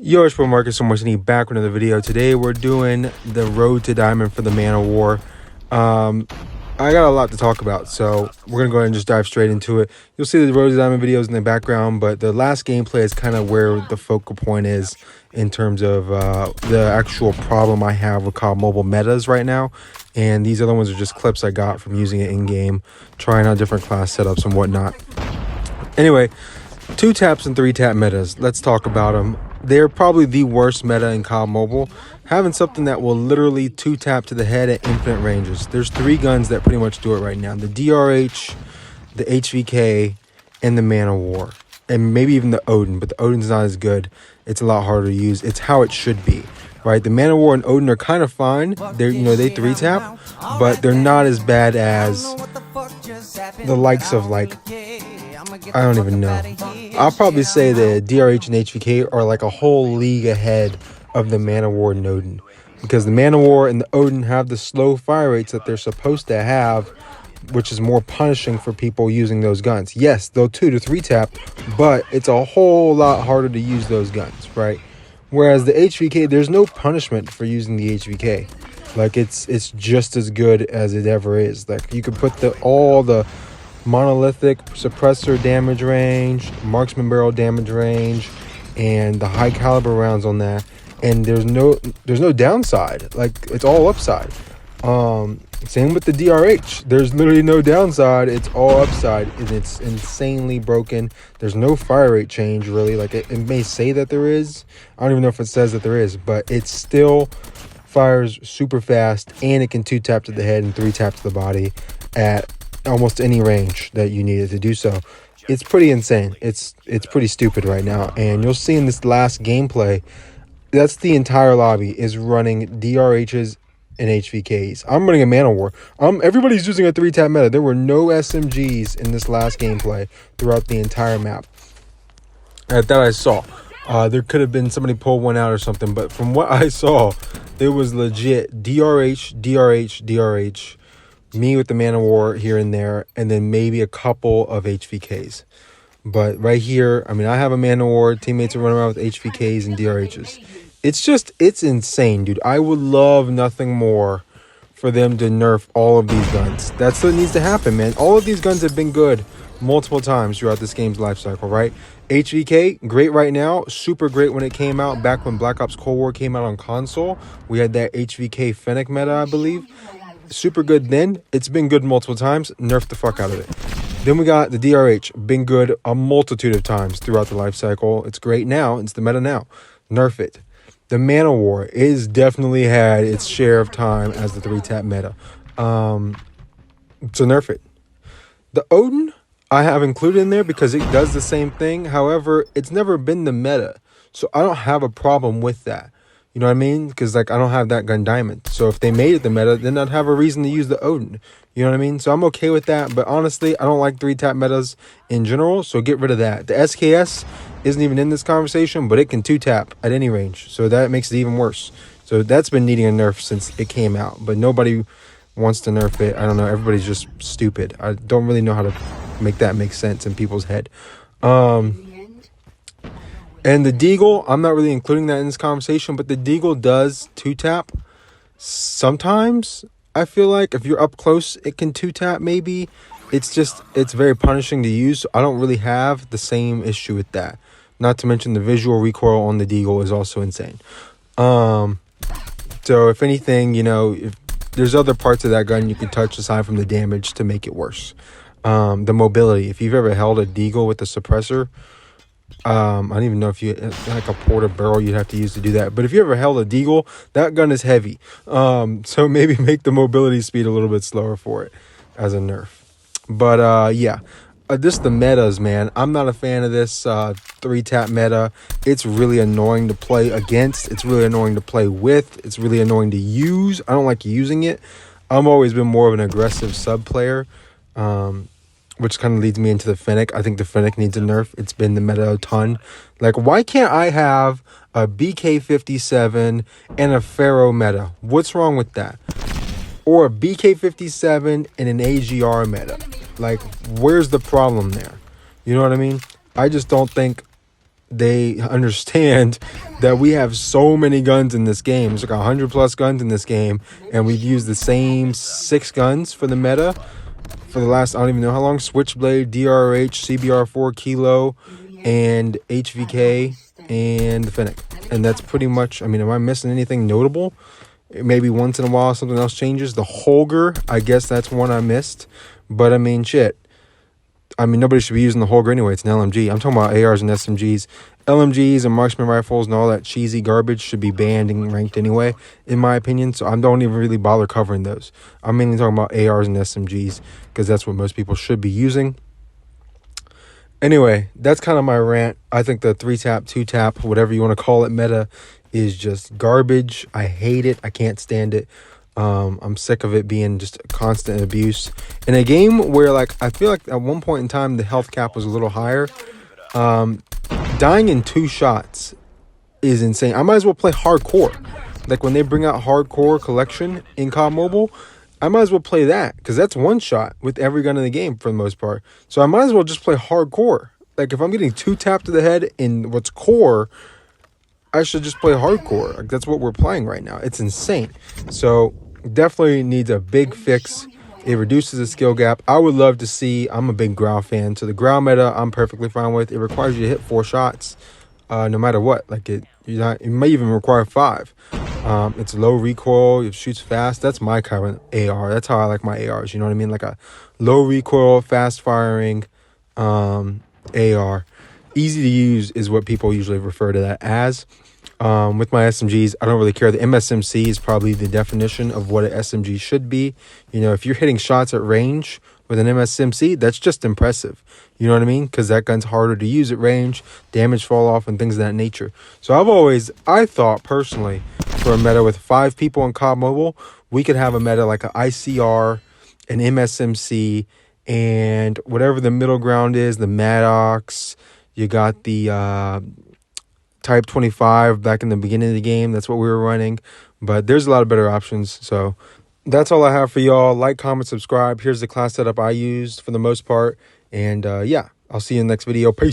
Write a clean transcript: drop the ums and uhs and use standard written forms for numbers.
Yo, it's Marcus so much back with another video. Today we're doing the road to diamond for the Man of War. I got a lot to talk about, so we're gonna go ahead and just dive straight into it. You'll see the road to diamond videos in the background, but the last gameplay is kind of where the focal point is in terms of the actual problem I have with COD Mobile metas right now. And these other ones are just clips I got from using it in game, trying out different class setups and whatnot. Anyway, 2 taps and 3 tap metas. Let's talk about them. They're probably the worst meta in COD Mobile. Having something that will literally 2 tap to the head at infinite ranges. There's 3 guns that pretty much do it right now. The DRH, the HVK, and the Man of War. And maybe even the Odin, but the Odin's not as good. It's a lot harder to use. It's how it should be, right? The Man of War and Odin are kind of fine. They're, they 3 tap, but they're not as bad as the likes of, like, I don't even know. I'll probably say the DRH and HVK are like a whole league ahead of the Man of War and Odin, because the Man of War and the Odin have the slow fire rates that they're supposed to have, which is more punishing for people using those guns. Yes, they'll 2 to 3 tap, but it's a whole lot harder to use those guns, right? Whereas the HVK, there's no punishment for using the HVK. Like, it's just as good as it ever is. Like, you could put all the monolithic suppressor damage range, marksman barrel damage range, and the high caliber rounds on that, and there's no downside. Like, it's all upside. Same with the DRH. There's literally no downside. It's all upside, and it's insanely broken. There's no fire rate change, really. Like, it may say that there is. I don't even know if it says that there is, but it still fires super fast, and it can 2 tap to the head and 3 tap to the body at almost any range that you needed to do so. It's pretty insane. It's pretty stupid right now, and you'll see in this last gameplay, that's the entire lobby is running DRHs and HVKs. I'm running a Man of War. Everybody's using a 3 tap meta. There were no SMGs in this last gameplay throughout the entire map that I saw. There could have been somebody pull one out or something, but from what I saw, it was legit DRH, DRH, DRH, me with the Man of War here and there, and then maybe a couple of HVKs. But right here, I mean, I have a Man of War. Teammates are running around with HVKs and DRHs. It's insane, dude. I would love nothing more for them to nerf all of these guns. That's what needs to happen, man. All of these guns have been good multiple times throughout this game's life cycle, right? HVK, great right now. Super great when it came out back when Black Ops Cold War came out on console. We had that HVK Fennec meta, I believe. Super good then. It's been good multiple times. Nerf the fuck out of it. Then we got the DRH. Been good a multitude of times throughout the life cycle. It's great now. It's the meta now. Nerf it. The Man of War is definitely had its share of time as the 3 tap meta. So nerf it. The Odin I have included in there because it does the same thing. However, it's never been the meta, so I don't have a problem with that. You know what I mean? Because, like, I don't have that gun diamond. So if they made it the meta, then I'd have a reason to use the Odin. You know what I mean? So I'm okay with that. But honestly, I don't like 3 tap metas in general. So get rid of that. The SKS isn't even in this conversation, but it can 2 tap at any range. So that makes it even worse. So that's been needing a nerf since it came out. But nobody wants to nerf it. I don't know. Everybody's just stupid. I don't really know how to make that make sense in people's head. And the Deagle, I'm not really including that in this conversation, but the Deagle does 2 tap sometimes. I feel like if you're up close, it can 2 tap maybe. It's very punishing to use. So I don't really have the same issue with that. Not to mention the visual recoil on the Deagle is also insane. So if anything, if there's other parts of that gun you can touch aside from the damage to make it worse. The mobility. If you've ever held a Deagle with a suppressor, I don't even know if you like a porta barrel you'd have to use to do that. But if you ever held a Deagle, that gun is heavy. So maybe make the mobility speed a little bit slower for it as a nerf. But yeah, this the metas, man. I'm not a fan of this 3 tap meta. It's really annoying to play against. It's really annoying to play with. It's really annoying to use. I don't like using it. I've always been more of an aggressive sub player. Which kind of leads me into the Fennec. I think the Fennec needs a nerf. It's been the meta a ton. Like, why can't I have a BK-57 and a Pharaoh meta? What's wrong with that? Or a BK-57 and an AGR meta? Like, where's the problem there? You know what I mean? I just don't think they understand that we have so many guns in this game. There's like 100+ guns in this game, and we've used the same 6 guns for the meta for the last, I don't even know how long: Switchblade, DRH, CBR4, Kilo, and HVK, and the Fennec. And that's pretty much, I mean, am I missing anything notable? Maybe once in a while something else changes. The Holger, I guess that's one I missed. But I mean, shit. I mean, nobody should be using the Holger anyway. It's an LMG. I'm talking about ARs and SMGs. LMGs and marksman rifles and all that cheesy garbage should be banned and ranked anyway, in my opinion. So I don't even really bother covering those. I'm mainly talking about ARs and SMGs because that's what most people should be using. Anyway, that's kind of my rant. I think the 3-tap, 2-tap, whatever you want to call it, meta is just garbage. I hate it. I can't stand it. I'm sick of it being just constant abuse in a game where, like, I feel like at one point in time the health cap was a little higher. Dying in 2 shots is insane. I might as well play hardcore. Like when they bring out hardcore collection in COD Mobile, I might as well play that because that's 1 shot with every gun in the game for the most part. So I might as well just play hardcore. Like if I'm getting 2 tapped to the head in what's core, I should just play hardcore. Like that's what we're playing right now. It's insane. So definitely needs a big fix. It reduces the skill gap. I would love to see, I'm a big growl fan, so the growl meta I'm perfectly fine with. It requires you to hit 4 shots no matter what. Like it may even require 5. It's low recoil, it shoots fast. That's my kind of AR. That's how I like my ARs, you know what I mean? Like a low recoil, fast firing AR. Easy to use is what people usually refer to that as. With my SMGs, I don't really care. The MSMC is probably the definition of what an SMG should be. You know, if you're hitting shots at range with an MSMC, that's just impressive. You know what I mean? Because that gun's harder to use at range, damage fall off, and things of that nature. So I thought personally, for a meta with 5 people in COD Mobile, we could have a meta like an ICR, an MSMC, and whatever the middle ground is, the Maddox. You got the Type 25 back in the beginning of the game. That's what we were running. But there's a lot of better options. So that's all I have for y'all. Like, comment, subscribe. Here's the class setup I used for the most part. And yeah, I'll see you in the next video. Peace.